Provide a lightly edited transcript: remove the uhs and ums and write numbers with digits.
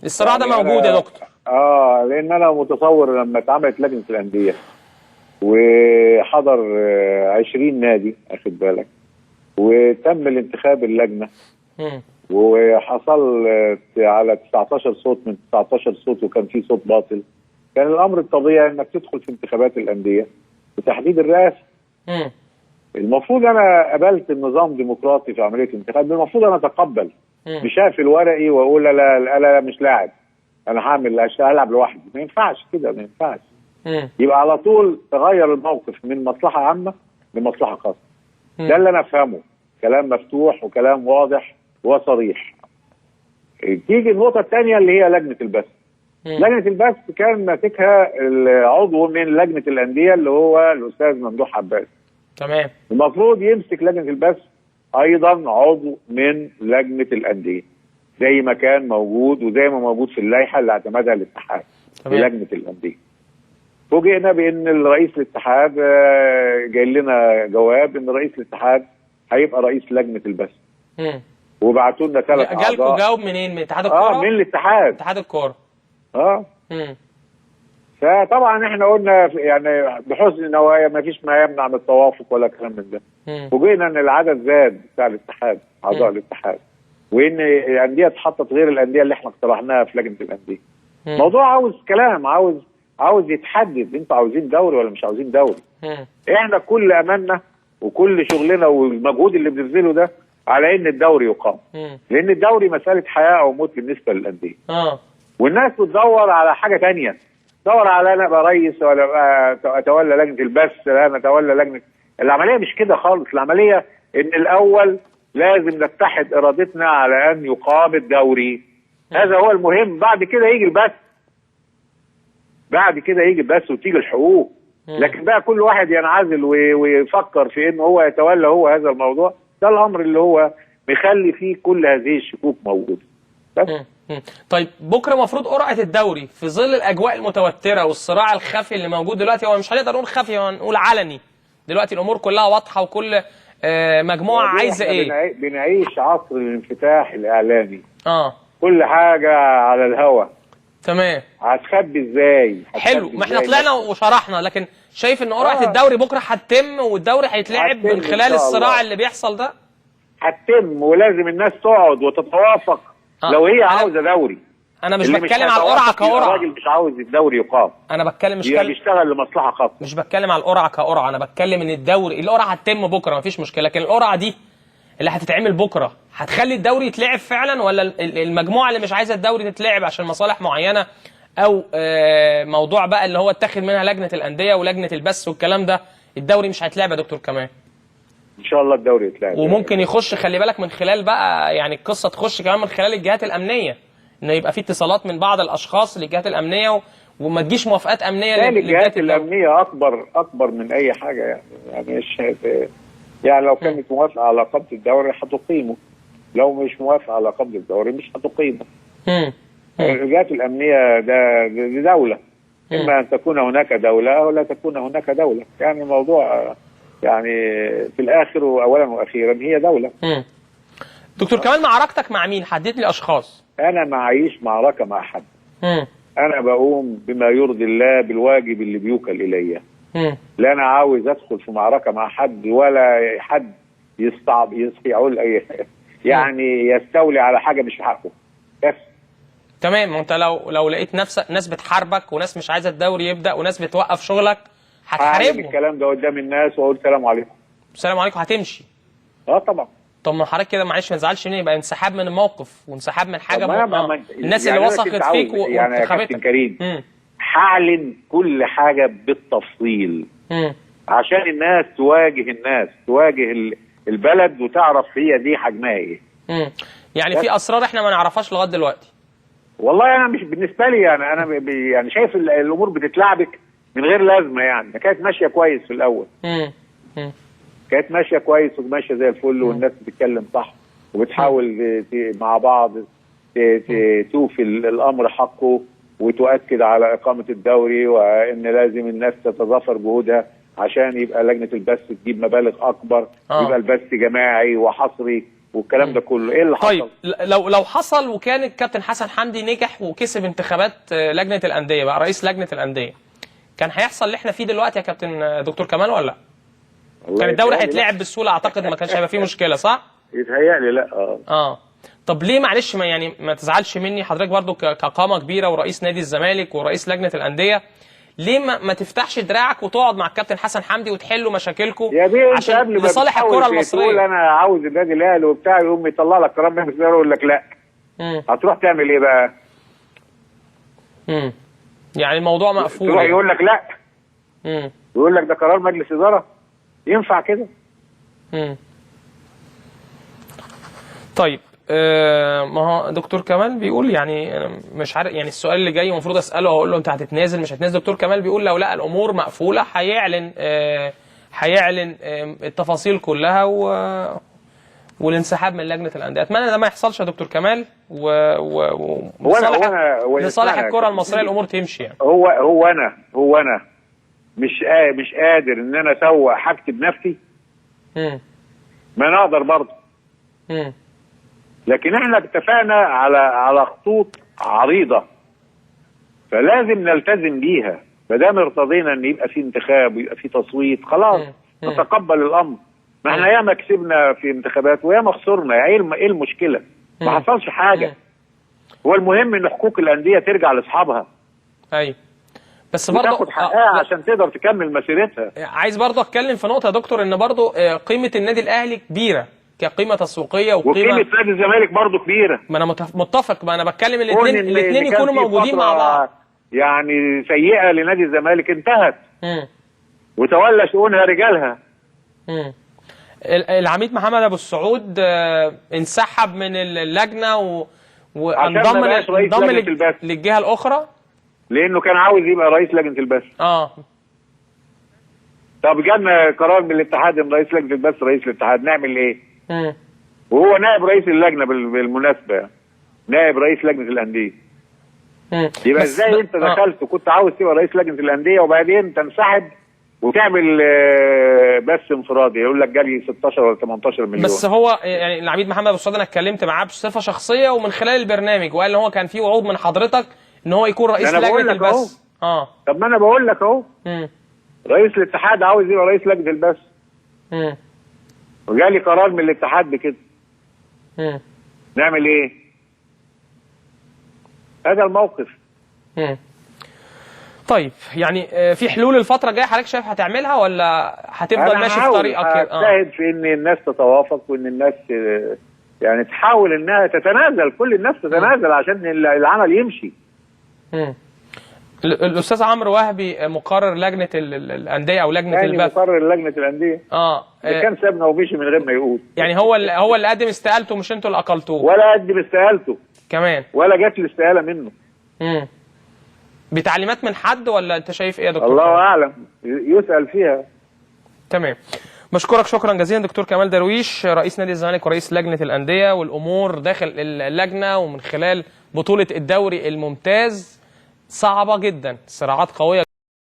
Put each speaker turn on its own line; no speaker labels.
الصراع ده موجود يا دكتور.
لان انا متصور لما اتعملت لجنه الانديه وحضر 20 نادي، اخد بالك، وتم الانتخاب اللجنه وحصل على 19 صوت من 19 صوت وكان في صوت باطل، كان الامر الطبيعي انك تدخل في انتخابات الانديه وتحديد الرئاسه. المفروض انا قبلت النظام ديمقراطي في عمليه الانتخاب، المفروض انا اتقبل، مش هقفل ورقي واقول لا مش لاعب، انا هلعب لوحدي. ما ينفعش كده، ما ينفعش. يبقى على طول تغير الموقف من مصلحه عامه لمصلحه خاصه. ده اللي انا افهمه، كلام مفتوح وكلام واضح وصريح. تيجي النقطه الثانيه اللي هي لجنه البث. لجنه البث كان ماسكها عضو من لجنه الانديه اللي هو الاستاذ ممدوح عباس.
تمام.
المفروض يمسك لجنه البث ايضا عضو من لجنه الانديه زي ما كان موجود وزي ما موجود في اللائحه اللي اعتمدها الاتحاد للجنه الانديه. فوجئنا بان رئيس الاتحاد جاي لنا جواب ان رئيس الاتحاد هيبقى رئيس لجنه البث. وبعتوا لنا 3 اعضاء.
جالكم جواب منين؟ من اتحاد الكوره؟
من الاتحاد.
اتحاد الكوره.
فطبعا احنا قلنا يعني بحسن نوايا ما فيش ما يمنع من التوافق ولا كلام من ده. فوجئنا ان العدد زاد بتاع الاتحاد، اعضاء الاتحاد، وان الانديه اتحطت غير الانديه اللي احنا اقترحناها في لجنه الانديه. الموضوع عاوز كلام، عاوز يتحدد، انتوا عاوزين دوري ولا مش عاوزين دوري؟ احنا كل املنا وكل شغلنا والمجهود اللي بنبذله ده على ان الدوري يقام. لان الدوري مساله حياه او موت بالنسبه للانديه. والناس بتدور على حاجه ثانيه، تدور على انا ابقى رئيس ولا ابقى اتولى لجنه البث، لا انا اتولى لجنه. العمليه مش كده خالص، العمليه ان الاول لازم نتحد ارادتنا على ان يقام الدوري. هذا هو المهم، بعد كده يجي البث. بعد كده يجي البث وتيجي الحقوق. لكن بقى كل واحد ينعزل ويفكر في ان هو يتولى هو هذا الموضوع، ده الامر اللي هو مخلي فيه كل هذه الشكوك موجوده. بس
طيب بكره المفروض قرعه الدوري في ظل الاجواء المتوتره والصراع الخفي اللي موجود دلوقتي، هو مش هنقدر نقول خفي، هنقول علني. دلوقتي الامور كلها واضحه وكل مجموعه عايزه ايه؟
بنعيش عصر الانفتاح الاعلامي. كل حاجه على الهوا.
تمام.
هتخبي ازاي؟
حلو، ما احنا طلعنا وشرحنا، لكن شايف ان قرعه الدوري بكره هتتم والدوري هيتلعب من خلال الصراع اللي بيحصل ده؟
هتتم، ولازم الناس تقعد وتتوافق. لو هي عاوزه دوري.
انا مش بتكلم على القرعه كقرعه.
الراجل مش عاوز الدوري يقام.
انا بتكلم
بيشتغل لمصلحه خاصه.
مش بتكلم على القرعه كقرعه، انا بتكلم ان القرعه هتتم بكره مفيش مشكله، لكن القرعه دي اللي هتتعمل بكره هتخلي الدوري يتلعب فعلا، ولا المجموعه اللي مش عايزه الدوري تتلعب عشان مصالح معينه، او موضوع بقى اللي هو اتخذ منها لجنه الانديه ولجنه البث والكلام ده، الدوري مش هيتلعب يا دكتور كمان؟
ان شاء الله الدوري يتلعب.
وممكن يخش، خلي بالك، من خلال بقى يعني القصه تخش كمان من خلال الجهات الامنيه، ان يبقى في اتصالات من بعض الاشخاص للجهات الامنيه وما تجيش موافقات امنيه
للجهات الامنيه اكبر من اي حاجه يعني مش يعني لو كانت موافقه على قبض الدوري هتقيمه، لو مش موافقه على قبض الدوري مش هتقيمه. الجهات الامنيه دي دوله، اما ان تكون هناك دوله او لا تكون هناك دوله، يعني الموضوع يعني في الاخر واولا واخيرا هي دوله.
دكتور كمال، معركتك مع مين؟ حدد لي اشخاص.
انا معيش معركه مع حد. انا بقوم بما يرضي الله بالواجب اللي بيوكل الي. لا انا عاوز ادخل في معركه مع حد ولا حد يقول اي يعني يستولي على حاجه مش حقه. بس
تمام. انت لو لقيت ناس بتحاربك وناس مش عايزه الدوري يبدا وناس بتوقف شغلك هتحاربهم.
الكلام ده قدام الناس واقول سلام عليكم.
السلام عليكم. هتمشي؟
طبعا.
طب ما حضرتك كده معلش ما تزعلش مني، يبقى انسحاب من الموقف وانسحاب من حاجه الناس
يعني
اللي وثقت فيك
يعني يا كابتن كريم هعلن كل حاجه بالتفصيل عشان الناس تواجه البلد وتعرف هي دي حجمها ايه.
يعني في اسرار احنا ما نعرفهاش لغايه دلوقتي.
والله انا مش بالنسبه لي انا يعني شايف الامور بتتلعبك من غير لازمه، يعني كانت ماشيه كويس في الاول. كانت ماشيه كويس وماشيه زي الفل والناس بتتكلم صح وبتحاول مع بعض توفي الامر حقه وتؤكد على اقامه الدوري وان لازم الناس تتضافر جهودها عشان يبقى لجنه البث تجيب مبالغ اكبر، يبقى البث جماعي وحصري والكلام ده كله، ايه اللي حصل؟
طيب لو حصل وكان الكابتن حسن حمدي نجح وكسب انتخابات لجنه الانديه، بقى رئيس لجنه الانديه، كان هيحصل اللي احنا فيه دلوقتي يا كابتن دكتور كمال ولا لا؟ كان الدوري هيتلعب بالسهوله، اعتقد ما كانش هيبقى فيه مشكله، صح؟
يتهيألي لا.
طب ليه معلش ما تزعلش مني حضرتك برضو كقامه كبيره ورئيس نادي الزمالك ورئيس لجنه الانديه، ليه ما تفتحش دراعك وتقعد مع الكابتن حسن حمدي وتحلوا مشاكلكم
يا بيه
عشان
قبل ما
لصالح الكره المصريه؟
تقول انا عاوز النادي الاهلي وبتاع، يقوم يطلع لك قرار مجلس الاداره يقول لك لا. هتروح تعمل ايه بقى؟
يعني الموضوع مقفول،
تروح يقول لك لا. يقول لك ده قرار مجلس اداره، ينفع كده؟
طيب ما هو دكتور كمال بيقول، يعني أنا مش عارف، يعني السؤال اللي جاي المفروض اساله اقول له انت هتتنازل مش هتنازل؟ دكتور كمال بيقول لو لقى الامور مقفوله هيعلن التفاصيل كلها والانسحاب من لجنه الانديه. اتمنى ده ما يحصلش يا دكتور كمال، لصالح الكره المصريه الامور تمشي يعني.
هو انا مش قادر ان انا اسوق حاجتي بنفسي. ما انا اقدر برضه. لكن احنا اتفقنا على خطوط عريضه، فلازم نلتزم بيها. ما دام ارتضينا ان يبقى في انتخاب ويبقى في تصويت، خلاص نتقبل الامر. ما احنا ياما كسبنا في انتخابات وياما خسرنا، ايه المشكله؟ ما حصلش حاجه. هو المهم ان حقوق الانديه ترجع لاصحابها.
ايوه بس برضه
تاخد حقها عشان تقدر تكمل مسيرتها.
عايز برضه اتكلم في نقطه يا دكتور، ان برضه قيمه النادي الاهلي كبيره كقيمه تسويقيه، وقيمه
نادي الزمالك برضه كبيره.
ما انا متفق، ما انا بتكلم الاثنين يكونوا موجودين مع بعض.
يعني سيئه لنادي الزمالك انتهت وتولى شؤونها رجالها.
العميد محمد ابو السعود انسحب من اللجنه وانضم للجهه الاخرى
لانه كان عاوز يبقى رئيس لجنه البث. طب جالنا قرار من الاتحاد ان رئيس لجنه البث رئيس الاتحاد، نعمل ايه؟ وهو نائب رئيس اللجنه بالمناسبه، نائب رئيس لجنه الانديه. يبقى ازاي انت دخلت وكنت عاوز تبقى رئيس لجنه الانديه وبعدين تنسحب وتعمل بث انفرادي يقول لك جالي 16 ولا 18 مليون؟
بس هو يعني العميد محمد ابو السعود انا اتكلمت معاه بصفه شخصيه ومن خلال البرنامج، وقال ان هو كان في وعود من حضرتك ان هو يكون رئيس لجنه البث.
طب ما انا بقول لك اهو. رئيس الاتحاد عاوز يبقى رئيس لجنه البث. وجالي قرار من الاتحاد بكده. نعمل ايه؟ هذا الموقف.
طيب يعني في حلول الفتره الجايه حضرتك شايف هتعملها ولا هتفضل ماشي في طريقك كده؟
اجتهد في ان الناس تتوافق وان الناس يعني تحاول انها تتنازل، كل الناس تتنازل عشان العمل يمشي.
الاستاذ عمرو وهبي مقرر لجنه الانديه او لجنه البث،
مقرر لجنه الانديه. كان سابنا ومشي من غير ما يقول.
يعني هو اللي قدم استقالته مش انتوا اللي اقلتوه؟
ولا قدم استقالته
كمان،
ولا جات لي استقاله منه.
بتعليمات من حد ولا انت شايف ايه يا دكتور؟
الله اعلم، يسال فيها.
تمام. بشكرك شكرا جزيلا دكتور كمال درويش، رئيس نادي الزمالك ورئيس لجنه الانديه. والامور داخل اللجنه ومن خلال بطوله الدوري الممتاز صعبه جدا، صراعات قويه.